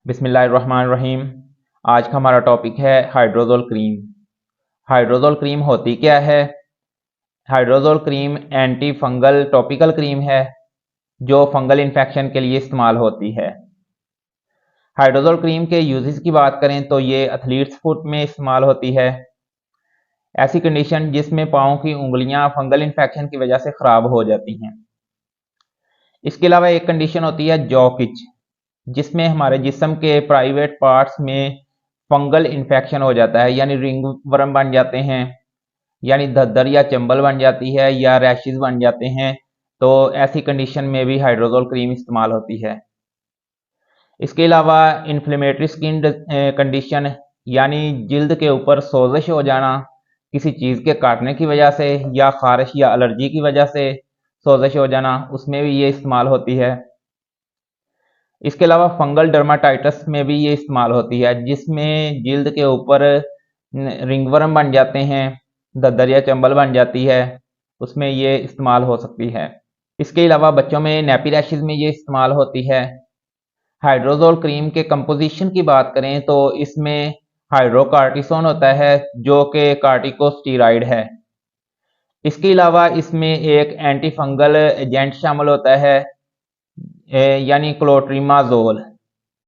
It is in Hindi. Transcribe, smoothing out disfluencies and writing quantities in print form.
बिस्मिल्लाहिर्रहमानिर्रहीम। आज का हमारा टॉपिक है हाइड्रोजोल क्रीम। हाइड्रोजोल क्रीम होती क्या है? Hydrozole cream anti fungal topical cream है जो फंगल इन्फेक्शन के लिए इस्तेमाल होती है। हाइड्रोजोल क्रीम के यूजेस की बात करें तो ये एथलीट्स फुट में इस्तेमाल होती है। ऐसी कंडीशन जिसमें पाँव की उंगलियां फंगल इन्फेक्शन की वजह से ख़राब हो जाती हैं। इसके अलावा एक कंडीशन होती है जॉक इच, जिसमें हमारे जिस्म के प्राइवेट पार्ट्स में फंगल इन्फेक्शन हो जाता है, यानी रिंग वर्म बन जाते हैं, यानी धद्दर या चंबल बन जाती है या रैशेस बन जाते हैं। तो ऐसी कंडीशन में भी हाइड्रोजोल क्रीम इस्तेमाल होती है। इसके अलावा इन्फ्लेमेटरी स्किन कंडीशन, यानी जिल्द के ऊपर सोजिश हो जाना किसी चीज़ के काटने की वजह से या खारिश या एलर्जी की वजह से सोजिश हो जाना, उसमें भी ये इस्तेमाल होती है। इसके अलावा फंगल डर्माटाइटिस में भी ये इस्तेमाल होती है, जिसमें जिल्द के ऊपर रिंगवर्म बन जाते हैं, दद्दर या चंबल बन जाती है, उसमें ये इस्तेमाल हो सकती है। इसके अलावा बच्चों में नैपी रैशेस में ये इस्तेमाल होती है। हाइड्रोजोल क्रीम के कंपोजिशन की बात करें तो इसमें हाइड्रोकार्टिसोन होता है जो कि कार्टिकोस्टीराइड है। इसके अलावा इसमें एक एंटी फंगल एजेंट शामिल होता है, यानी क्लोट्रीमाजोल,